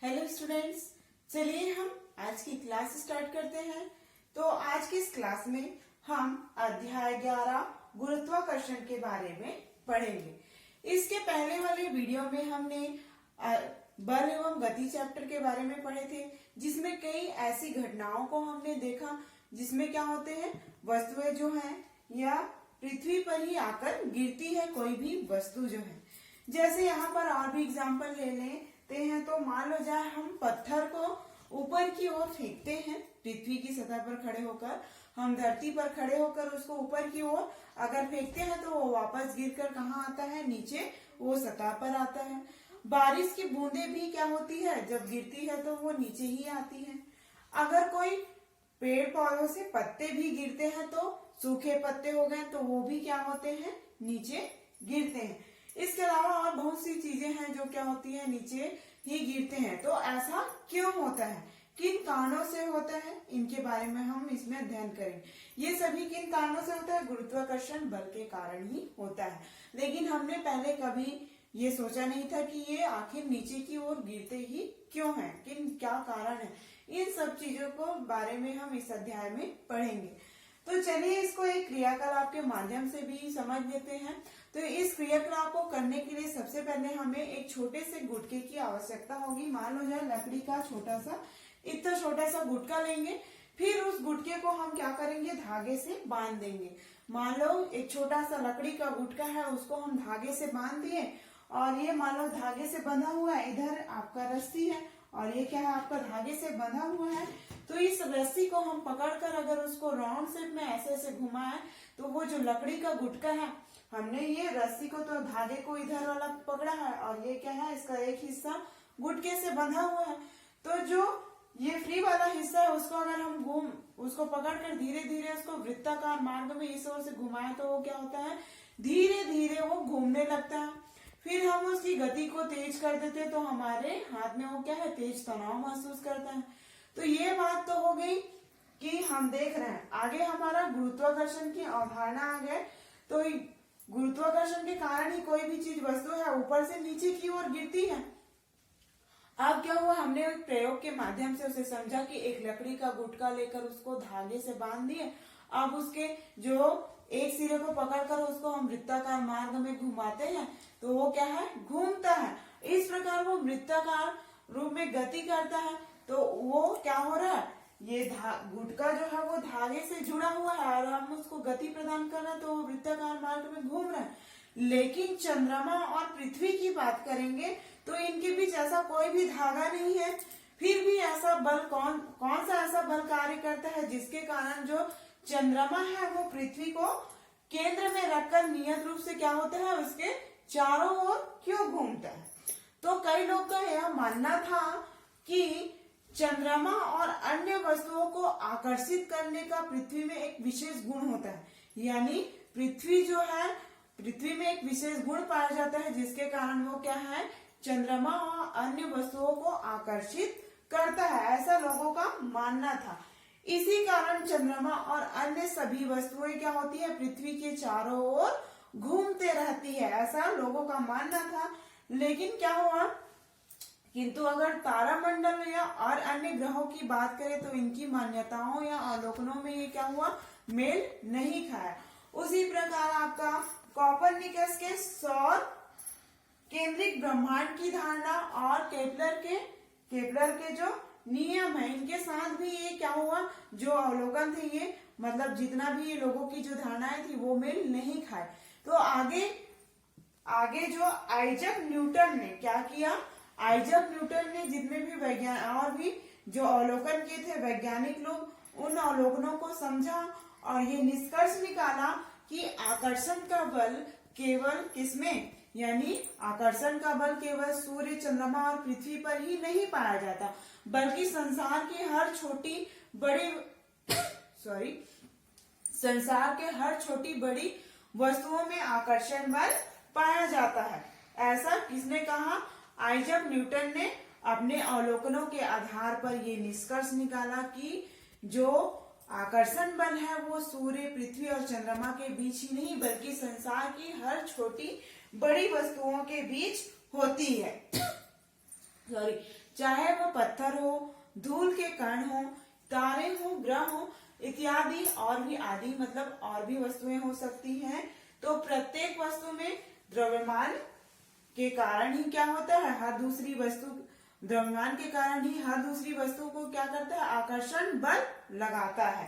Hello students, चलिए हम आज की क्लास स्टार्ट करते हैं। तो आज की इस क्लास में हम अध्याय 11 गुरुत्वाकर्षण के बारे में पढ़ेंगे। इसके पहले वाले वीडियो में हमने बल एवं गति चैप्टर के बारे में पढ़े थे, जिसमें कई ऐसी घटनाओं को हमने देखा जिसमें क्या होते हैं, वस्तुएं जो हैं या पृथ्वी पर ही आकर गिरती है कोई भी वस्तु जो है। जैसे यहाँ पर और भी एग्जाम्पल ले लेते हैं तो मान लो जाए हम पत्थर को ऊपर की ओर फेंकते हैं, पृथ्वी की सतह पर खड़े होकर, हम धरती पर खड़े होकर उसको ऊपर की ओर अगर फेंकते हैं तो वो वापस गिरकर कहाँ आता है, नीचे वो सतह पर आता है। बारिश की बूंदें भी क्या होती है, जब गिरती है तो वो नीचे ही आती है। अगर कोई पेड़ पौधों से पत्ते भी गिरते हैं तो सूखे पत्ते हो गए तो वो भी क्या होते हैं, नीचे गिरते हैं। इसके अलावा और बहुत सी चीजें हैं जो क्या होती है, नीचे ही गिरते हैं। तो ऐसा क्यों होता है, किन कारणों से होता है, इनके बारे में हम इसमें अध्ययन करेंगे। ये सभी किन कारणों से होता है, गुरुत्वाकर्षण बल के कारण ही होता है। लेकिन हमने पहले कभी ये सोचा नहीं था कि ये आखिर नीचे की ओर गिरते ही क्यों हैं, किन क्या कारण है। इन सब चीजों को बारे में हम इस अध्याय में पढ़ेंगे। तो चलिए इसको एक क्रियाकलाप के माध्यम से भी समझ लेते हैं। तो इस क्रियाकलाप को करने के लिए सबसे पहले हमें एक छोटे से गुटके की आवश्यकता होगी। मान लो जाए लकड़ी का इतना छोटा सा गुटका लेंगे, फिर उस गुटके को हम क्या करेंगे, धागे से बांध देंगे। मान लो एक छोटा सा लकड़ी का गुटका है, उसको हम धागे से बांध दिए और ये मान लो धागे से बंधा हुआ है, इधर आपका रस्सी है और ये क्या है, आपका धागे से बंधा हुआ है। तो इस रस्सी को हम पकड़कर अगर उसको राउंड शेप में ऐसे ऐसे घुमाएं तो वो जो लकड़ी का गुटका है, हमने ये रस्सी को तो धागे को इधर वाला पकड़ा है और ये क्या है, इसका एक हिस्सा गुटके से बंधा हुआ है। तो जो ये फ्री वाला हिस्सा है उसको अगर हम उसको पकड़कर धीरे धीरे उसको वृत्ताकार मार्ग में इस ओर से घुमाएं तो वो क्या होता है, धीरे धीरे वो घूमने लगता है। फिर हम उसकी गति को तेज कर देते हैं तो हमारे हाथ में वो क्या है, तेज तनाव महसूस करता है। तो ये बात तो हो गई कि हम देख रहे हैं। आगे हमारा गुरुत्वाकर्षण की अवधारणा आ गए। तो गुरुत्वाकर्षण के कारण ही कोई भी चीज वस्तु है ऊपर से नीचे की ओर गिरती है। अब क्या हुआ, हमने एक प्रयोग के माध्यम से उसे समझा कि एक लकड़ी का गुटका लेकर उसको धागे से बांध दिए। अब उसके जो एक सिरे को पकड़कर उसको हम वृत्ताकार मार्ग में घुमाते हैं तो वो क्या है, घूमता है। इस प्रकार वो वृत्ताकार रूप में गति करता है। तो वो क्या हो रहा है, ये गुटका जो है वो धागे से जुड़ा हुआ है और हम उसको गति प्रदान कर रहे हैं तो वो वृत्ताकार मार्ग में घूम रहा है। लेकिन चंद्रमा और पृथ्वी की बात करेंगे तो इनके बीच ऐसा कोई भी धागा नहीं है। फिर भी ऐसा बल कौन सा ऐसा बल कार्य करता है जिसके कारण जो चंद्रमा है वो पृथ्वी को केंद्र में रखकर नियत रूप से क्या होता है, उसके चारों ओर क्यों घूमता है। तो कई लोग का यह मानना था कि चंद्रमा और अन्य वस्तुओं को आकर्षित करने का पृथ्वी में एक विशेष गुण होता है। यानी पृथ्वी में एक विशेष गुण पाया जाता है जिसके कारण वो क्या है, चंद्रमा और अन्य वस्तुओं को आकर्षित करता है, ऐसा लोगों का मानना था। इसी कारण चंद्रमा और अन्य सभी वस्तुएं क्या होती है, पृथ्वी के चारों ओर घूमते रहती है, ऐसा लोगों का मानना था। लेकिन क्या हुआ, किंतु अगर तारामंडल या और अन्य ग्रहों की बात करें तो इनकी मान्यताओं या अवलोकनों में ये क्या हुआ, मेल नहीं खाया। उसी प्रकार आपका कोपरनिकस के सौर केंद्रित ब्रह्मांड की धारणा और केपलर के जो नियम है, इनके साथ भी ये क्या हुआ, जो अवलोकन थे ये मतलब जितना भी ये लोगों की जो धारणाएं थी वो मेल नहीं खाए। तो आगे जो आइजक न्यूटन ने क्या किया, आइजक न्यूटन ने जितने भी वैज्ञानिक और भी जो अवलोकन किए थे वैज्ञानिक लोग, उन अवलोकनों को समझा और ये निष्कर्ष निकाला कि आकर्षण का बल केवल किसमें, यानी आकर्षण का बल केवल सूर्य, चंद्रमा और पृथ्वी पर ही नहीं पाया जाता, बल्कि संसार के हर छोटी बड़ी वस्तुओं में आकर्षण बल पाया जाता है। ऐसा किसने कहा, आइजक न्यूटन ने अपने अवलोकनों के आधार पर ये निष्कर्ष निकाला कि जो आकर्षण बल है वो सूर्य, पृथ्वी और चंद्रमा के बीच ही नहीं बल्कि संसार की हर छोटी बड़ी वस्तुओं के बीच होती है। चाहे वह पत्थर हो, धूल के कण हो, तारे हो, ग्रह हो इत्यादि और भी आदि मतलब और भी वस्तुएं हो सकती हैं। तो प्रत्येक वस्तु में द्रव्यमान के कारण ही क्या होता है, हर दूसरी वस्तु द्रव्यमान के कारण ही हर दूसरी वस्तु को क्या करता है, आकर्षण बल लगाता है।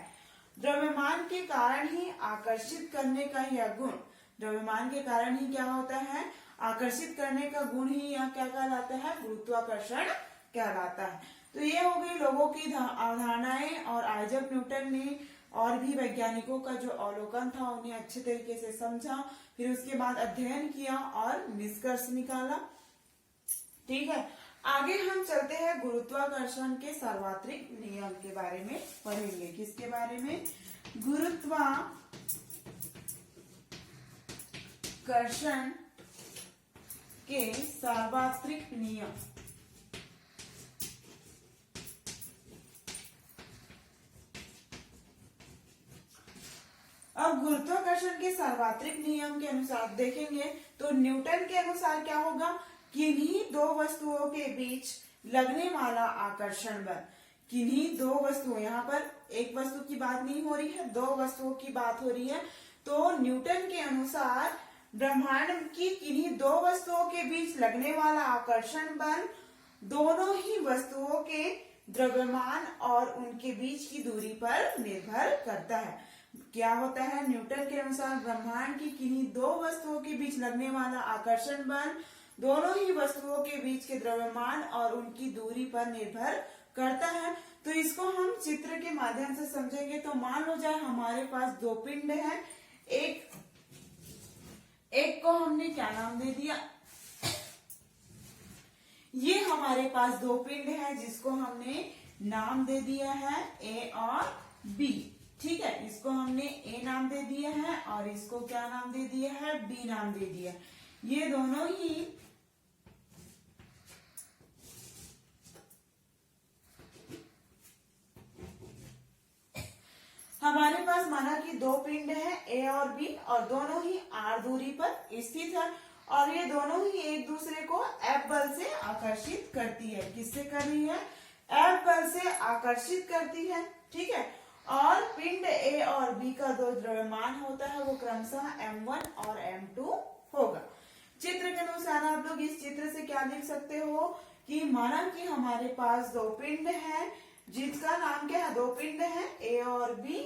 द्रव्यमान के कारण ही आकर्षित करने का यह गुण, द्रव्यमान के कारण ही क्या होता है, आकर्षित करने का गुण ही यह क्या कहलाता है, गुरुत्वाकर्षण कहलाता है। तो ये हो गई लोगों की अवधारणाएं और आइजैक न्यूटन ने और भी वैज्ञानिकों का जो अवलोकन था उन्हें अच्छे तरीके से समझा, फिर उसके बाद अध्ययन किया और निष्कर्ष निकाला। ठीक है, आगे हम चलते हैं गुरुत्वाकर्षण के सार्वत्रिक नियम के बारे में पढ़ेंगे। किसके बारे में, गुरुत्वाकर्षण के सार्वत्रिक नियम। अब गुरुत्वाकर्षण के सार्वत्रिक नियम के अनुसार देखेंगे तो न्यूटन के अनुसार क्या होगा, किन्हीं दो वस्तुओं के बीच लगने वाला आकर्षण बल, किन्हीं दो वस्तुओं, यहाँ पर एक वस्तु की बात नहीं हो रही है, दो वस्तुओं की बात हो रही है। तो न्यूटन के अनुसार ब्रह्मांड की किन्हीं दो वस्तुओं के बीच लगने वाला आकर्षण बल दोनों ही वस्तुओं के द्रव्यमान और उनके बीच की दूरी पर निर्भर करता है। क्या होता है, न्यूटन के अनुसार ब्रह्मांड की किन्हीं दो वस्तुओं के बीच लगने वाला आकर्षण बल दोनों ही वस्तुओं के बीच के द्रव्यमान और उनकी दूरी पर निर्भर करता है। तो इसको हम चित्र के माध्यम से समझेंगे। तो मान लो जाए हमारे पास दो पिंड है, एक को हमने क्या नाम दे दिया, ये हमारे पास दो पिंड है जिसको हमने नाम दे दिया है ए और बी। ठीक है, इसको हमने ए नाम दे दिया है और इसको क्या नाम दे दिया है, बी नाम दे दिया। ये दोनों ही हमारे पास माना कि दो पिंड है ए और बी और दोनों ही आर दूरी पर स्थित है और ये दोनों ही एक दूसरे को एफ बल से आकर्षित करती है। किससे कर रही है, एफ बल से आकर्षित करती है। ठीक है, और पिंड ए और बी का जो द्रव्यमान होता है वो क्रमशः m1 और m2 होगा। चित्र के अनुसार आप लोग इस चित्र से क्या लिख सकते हो कि माना कि हमारे पास दो पिंड है जिसका नाम क्या है, दो पिंड है ए और बी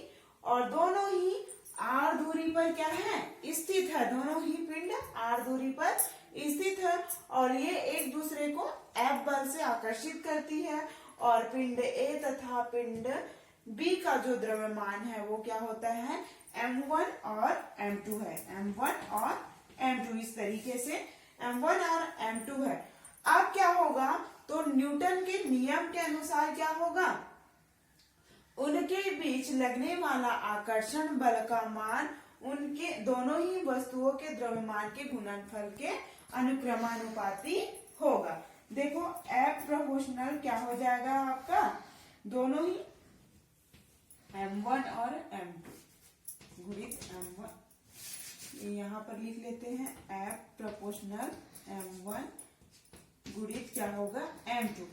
और दोनों ही आर दूरी पर क्या है, स्थित है। दोनों ही पिंड आर दूरी पर स्थित है और ये एक दूसरे को एफ बल से आकर्षित करती है और पिंड ए तथा पिंड बी का जो द्रव्यमान है वो क्या होता है, m1 और m2 है, m1 और m2। इस तरीके से m1 और m2 है। अब क्या होगा, तो न्यूटन के नियम के अनुसार क्या होगा, उनके बीच लगने वाला आकर्षण बल का मान उनके दोनों ही वस्तुओं के द्रव्यमान के गुणनफल के अनुक्रमानुपाती होगा। देखो F प्रोपोर्शनल क्या हो जाएगा आपका, दोनों ही m1 और m2 गुणित m1, यहाँ पर लिख लेते हैं F प्रोपोर्शनल m1 गुणित क्या होगा m2।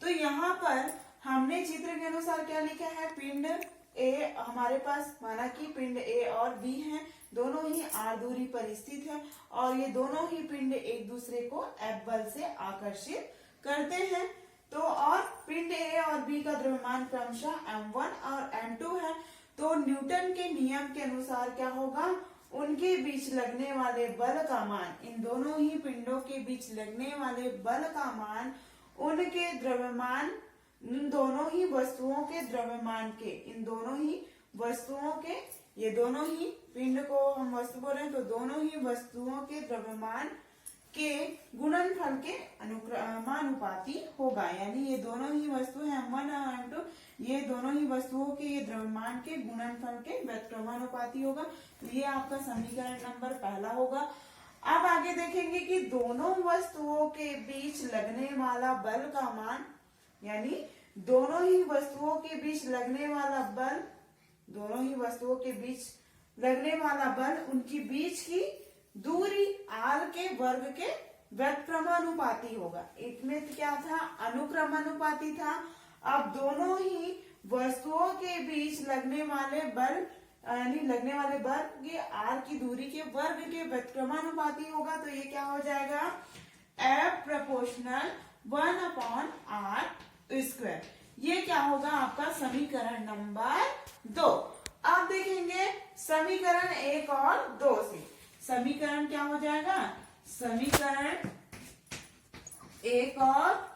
तो यहाँ पर हमने चित्र के अनुसार क्या लिखा है, पिंड ए हमारे पास माना कि पिंड ए और बी हैं, दोनों ही आर दूरी पर स्थित है और ये दोनों ही पिंड एक दूसरे को एफ बल से आकर्षित करते हैं। तो और पिंड ए और बी का द्रव्यमान क्रमशः m1 और m2 है। तो न्यूटन के नियम के अनुसार क्या होगा, उनके बीच लगने वाले बल का मान, इन दोनों ही पिंडों के बीच लगने वाले बल का मान उनके द्रव्यमान, इन दोनों ही वस्तुओं के द्रव्यमान के, इन दोनों ही वस्तुओं के, ये दोनों ही पिंड को हम वस्तु बोल रहे हैं तो दोनों ही वस्तुओं के द्रव्यमान के गुणनफल के अनुक्रमानुपाती होगा। यानी ये दोनों ही वस्तु है m1 और m2, ये दोनों ही वस्तुओं के ये द्रव्यमान के गुणनफल के व्युत्क्रमानुपाती होगा। तो ये आपका समीकरण नंबर पहला होगा। अब आगे देखेंगे कि दोनों वस्तुओं के बीच लगने वाला बल का मान, यानी दोनों ही वस्तुओं के बीच लगने वाला बल, दोनों ही वस्तुओं के बीच लगने वाला बल उनकी बीच की दूरी r के वर्ग के व्युत्क्रमानुपाती होगा। इसमें क्या था, अनुक्रमानुपाती था। अब दोनों ही वस्तुओं के बीच लगने वाले बल यानी लगने वाले वर्ग के आर की दूरी के वर्ग के व्युत्क्रमानुपाती होगा। तो ये क्या हो जाएगा, F प्रोपोर्शनल 1/r²। ये क्या होगा आपका समीकरण नंबर 2। अब देखेंगे समीकरण 1 और 2 से। समीकरण क्या हो जाएगा, समीकरण 1 और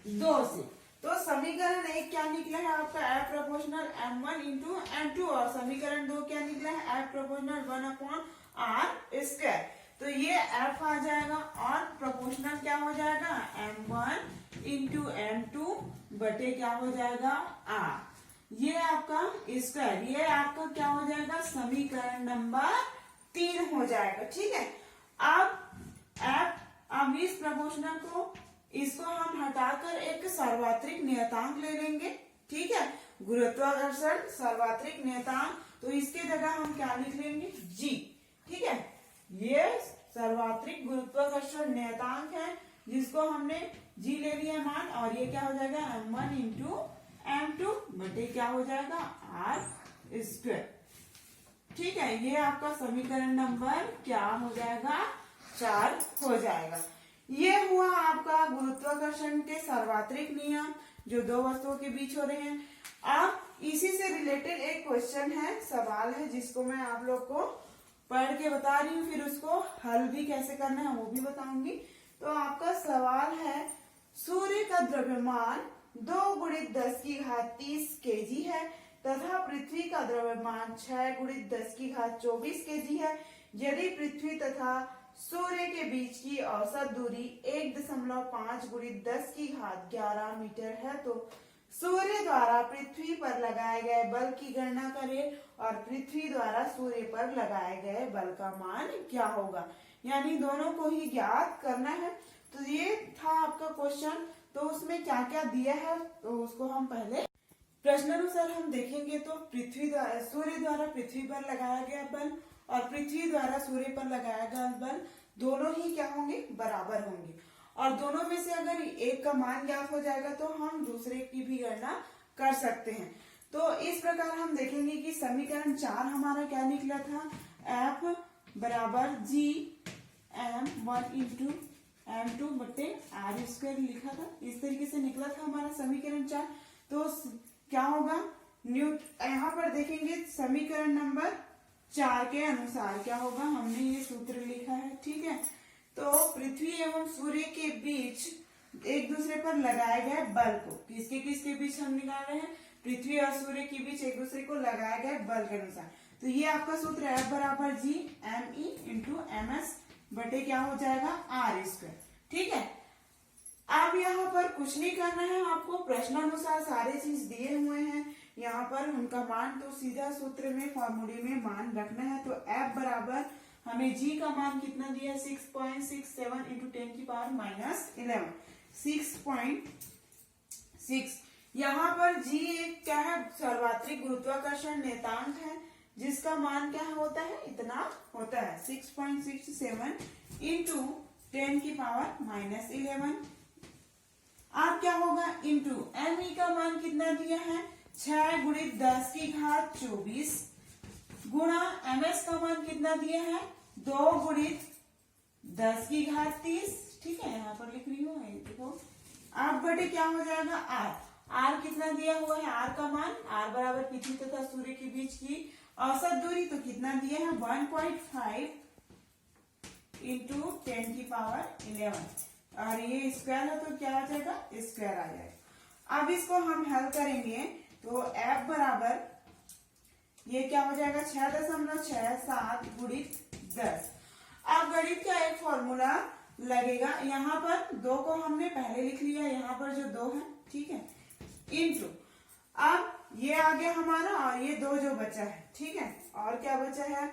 2 से। तो समीकरण 1 क्या निकला है आपका, F proportional m1 into m2, और समीकरण 2 क्या निकला है, F प्रोपोर्शनल 1/r²। तो ये F आ जाएगा और प्रोपोर्शनल क्या हो जाएगा, m1 इंटू m2 बटे क्या हो जाएगा r। ये आपका स्क्वायर, ये आपका क्या हो जाएगा, समीकरण नंबर 3 हो जाएगा। ठीक है, अब इस प्रोपोर्शनल को इसको हम हटाकर एक सार्वत्रिक नियतांक ले लेंगे। ठीक है, गुरुत्वाकर्षण सार्वत्रिक नियतांक, तो इसके जगह हम क्या लिख लेंगे, जी। ठीक है, ये सार्वत्रिक गुरुत्वाकर्षण नियतांक है जिसको हमने जी ले लिया मान, और ये क्या हो जाएगा m1 इंटू m2 बटे क्या हो जाएगा r²। ठीक है, ये आपका समीकरण नंबर क्या हो जाएगा, 4 हो जाएगा। ये हुआ आपका गुरुत्वाकर्षण के सार्वत्रिक नियम जो दो वस्तुओं के बीच हो रहे हैं। अब इसी से रिलेटेड एक क्वेश्चन है, सवाल है, जिसको मैं आप लोग को पढ़ के बता रही हूँ, फिर उसको हल भी कैसे करना है वो भी बताऊंगी। तो आपका सवाल है, सूर्य का द्रव्यमान 2 × 10⁻30 kg है तथा पृथ्वी का द्रव्यमान 6 × 10⁻24 kg है। यदि पृथ्वी तथा सूर्य के बीच की औसत दूरी 1.5 × 10⁻11 मीटर है, तो सूर्य द्वारा पृथ्वी पर लगाए गए बल की गणना करें और पृथ्वी द्वारा सूर्य पर लगाए गए बल का मान क्या होगा। यानी दोनों को ही ज्ञात करना है। तो ये था आपका क्वेश्चन। तो उसमें क्या क्या दिया है तो उसको हम पहले प्रश्नानुसार हम देखेंगे। तो सूर्य द्वारा पृथ्वी पर लगाया गया बल और पृथ्वी द्वारा सूर्य पर लगाया गया बल दोनों ही क्या होंगे, बराबर होंगे, और दोनों में से अगर एक का मान ज्ञात हो जाएगा तो हम दूसरे की भी गणना कर सकते हैं। तो इस प्रकार हम देखेंगे कि समीकरण 4 हमारा क्या निकला था, F बराबर G m1 इंटू m2 बटे r² लिखा था। इस तरीके से निकला था हमारा समीकरण 4। तो क्या होगा, यहाँ पर देखेंगे समीकरण नंबर 4 के अनुसार क्या होगा, हमने ये सूत्र लिखा है। ठीक है, तो पृथ्वी एवं सूर्य के बीच एक दूसरे पर लगाए गए बल को, किसके बीच हम निकाल रहे हैं, पृथ्वी और सूर्य के बीच एक दूसरे को लगाए गए बल के अनुसार। तो ये आपका सूत्र है F बराबर G m e into ms बटे क्या हो जाएगा r²। ठीक है, अब यहाँ पर कुछ नहीं करना है आपको, प्रश्नानुसार सारे चीज दिए हुए हैं यहाँ पर, उनका मान तो सीधा सूत्र में फॉर्मूले में मान रखना है। तो F बराबर हमें G का मान कितना दिया है, 6.67 इंटू 10⁻11 6.6। यहाँ पर G एक क्या है, सार्वत्रिक गुरुत्वाकर्षण नियतांक है जिसका मान क्या होता है, इतना होता है 6.67 इंटू 10⁻11। अब क्या होगा, इंटू me का मान कितना दिया है, 6 × 10⁻24 गुणा ms का मान कितना दिया है, 2 × 10⁻30। ठीक है, यहाँ पर लिख रही हूँ, देखो। अब बटे क्या हो जाएगा r कितना दिया हुआ है, r का मान, r बराबर पृथ्वी तथा सूर्य के बीच की औसत दूरी, तो कितना दिया है 1.5 इंटू 10⁻11, और ये स्क्वायर है तो क्या आ जाएगा, स्क्वायर आ जाएगा। अब इसको हम हल करेंगे तो F बराबर ये क्या हो जाएगा 6.67 × 10। अब गणित का एक फॉर्मूला लगेगा, यहाँ पर 2 को हमने पहले लिख लिया, यहाँ पर जो 2 है, ठीक है, इंटू अब ये आ गया हमारा और ये 2 जो बचा है। ठीक है, और क्या बचा है,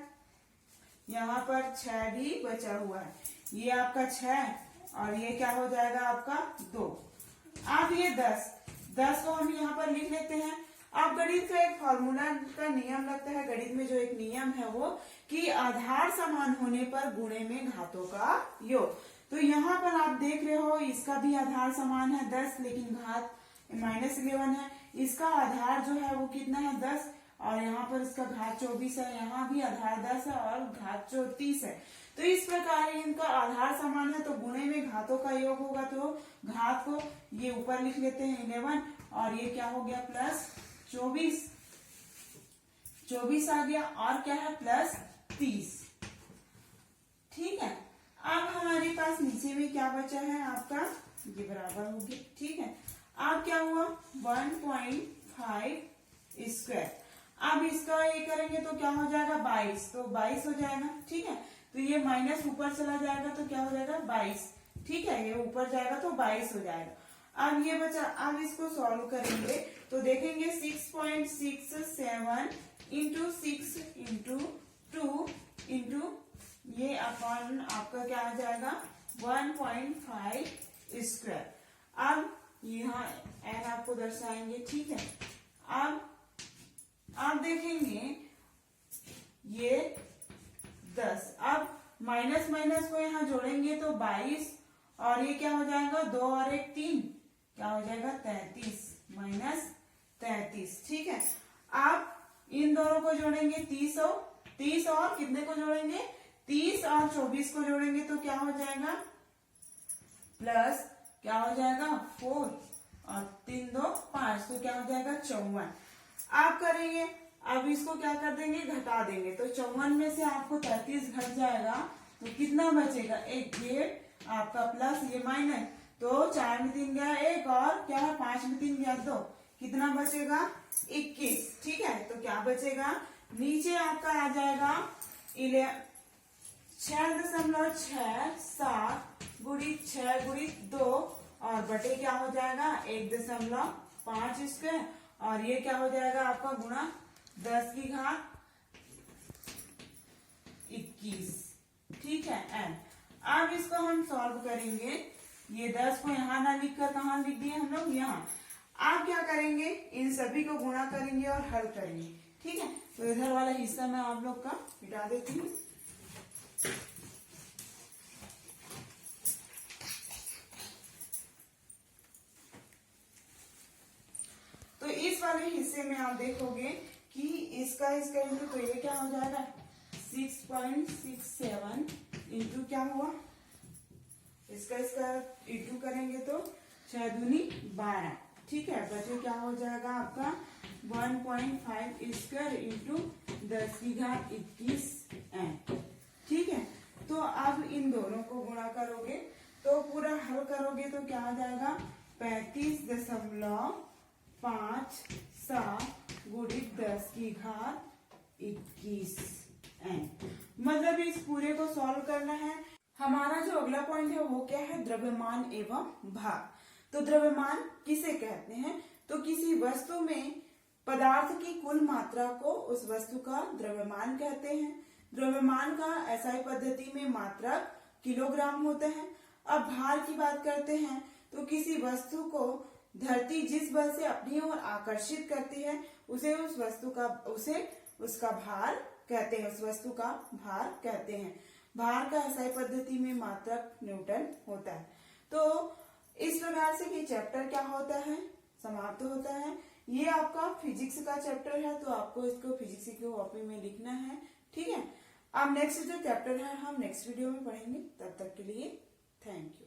यहाँ पर 6 भी बचा हुआ है, ये आपका 6 और ये क्या हो जाएगा आपका 2। अब ये 10 को हम यहाँ पर लिख लेते हैं। आप गणित का एक फॉर्मूला का नियम लगता है, गणित में जो एक नियम है वो कि आधार समान होने पर गुणे में घातों का योग। तो यहाँ पर आप देख रहे हो इसका भी आधार समान है 10, लेकिन घात -11 है। इसका आधार जो है वो कितना है 10, और यहाँ पर इसका घात 24 है। यहाँ भी आधार 10 है और घात 34 है। तो इस प्रकार इनका आधार समान है, तो गुणे में घातों का योग होगा। तो घात को ये ऊपर लिख लेते हैं 11, और ये क्या हो गया प्लस 24 आ गया, और क्या है प्लस 30। ठीक है, अब हमारे पास नीचे में क्या बचा है आपका, ये बराबर हो गया। ठीक है, अब क्या हुआ 1.5 स्क्वायर। अब इसका ये करेंगे तो क्या हो जाएगा 22, तो 22 हो जाएगा। ठीक है, तो ये माइनस ऊपर चला जाएगा तो क्या हो जाएगा 22। ठीक है, ये ऊपर जाएगा तो 22 हो जाएगा। अब ये बचा, अब इसको सॉल्व करेंगे तो देखेंगे 6.67 इंटू 6 इंटू 2 इंटू ये अपॉन आपका क्या आ जाएगा 1.5 स्क्वायर। अब यहाँ एन आपको दर्शाएंगे। ठीक है, अब आप देखेंगे ये 10, अब माइनस माइनस को यहाँ जोड़ेंगे तो 22, और ये क्या हो जाएगा 2 और 1 3, क्या हो जाएगा 33 -33। ठीक है, आप इन दोनों को जोड़ेंगे 30 और कितने को जोड़ेंगे 30 और 24 को जोड़ेंगे तो क्या हो जाएगा प्लस क्या हो जाएगा 4 और 3 2 5, तो क्या हो जाएगा 54। आप करेंगे, अब इसको क्या कर देंगे घटा देंगे, तो 54 में से आपको 33 घट जाएगा तो कितना बचेगा, एक ये आपका प्लस ये माइनस, तो 4 में 3 गया 1, और क्या है 5 में 3 गया 2, कितना बचेगा 21। ठीक है, तो क्या बचेगा नीचे आपका आ जाएगा 6.67 गुणित 6 गुणित 2, और बटे क्या हो जाएगा 1.5 स्क्वायर, और ये क्या हो जाएगा आपका गुणा 10 की घात 21। ठीक है, एन। अब इसको हम सॉल्व करेंगे, ये 10 को यहाँ ना लिखकर कहाँ लिख दिए हम लोग यहाँ। आप क्या करेंगे इन सभी को गुणा करेंगे और हल करेंगे। ठीक है, तो इधर वाला हिस्सा मैं आप लोग का मिटा देती हूँ। तो इस वाले हिस्से में आप देखोगे कि इसका इंटू, तो ये क्या हो जाएगा 6.67 इंटू क्या हुआ इसका इंटू करेंगे तो 6 दूनी 12। ठीक है, बचे क्या हो जाएगा आपका 1.5 स्क्वायर इंटू 10 की घात 21 एन। ठीक है, तो अब इन दोनों को गुणा करोगे तो पूरा हल करोगे तो क्या आ जाएगा 35.57 गुणित 10 की घात 21 एन। मतलब इस पूरे को सॉल्व करना है। हमारा जो अगला पॉइंट है वो क्या है द्रव्यमान एवं भार। तो द्रव्यमान किसे कहते हैं, तो किसी वस्तु में पदार्थ की कुल मात्रा को उस वस्तु का द्रव्यमान कहते हैं। द्रव्यमान का एसआई पद्धति में मात्रक किलोग्राम होता है। अब भार की बात करते हैं तो किसी वस्तु को धरती जिस बल से अपनी ओर आकर्षित करती है उसे उसका भार कहते हैं, उस वस्तु का भार कहते हैं। भार का एसआई पद्धति में मात्रक न्यूटन होता है। तो इस प्रकार से ये चैप्टर क्या होता है समाप्त होता है। ये आपका फिजिक्स का चैप्टर है, तो आपको इसको फिजिक्स की कॉपी में लिखना है। ठीक है, अब नेक्स्ट जो चैप्टर है हम नेक्स्ट वीडियो में पढ़ेंगे। तब तक के लिए थैंक यू।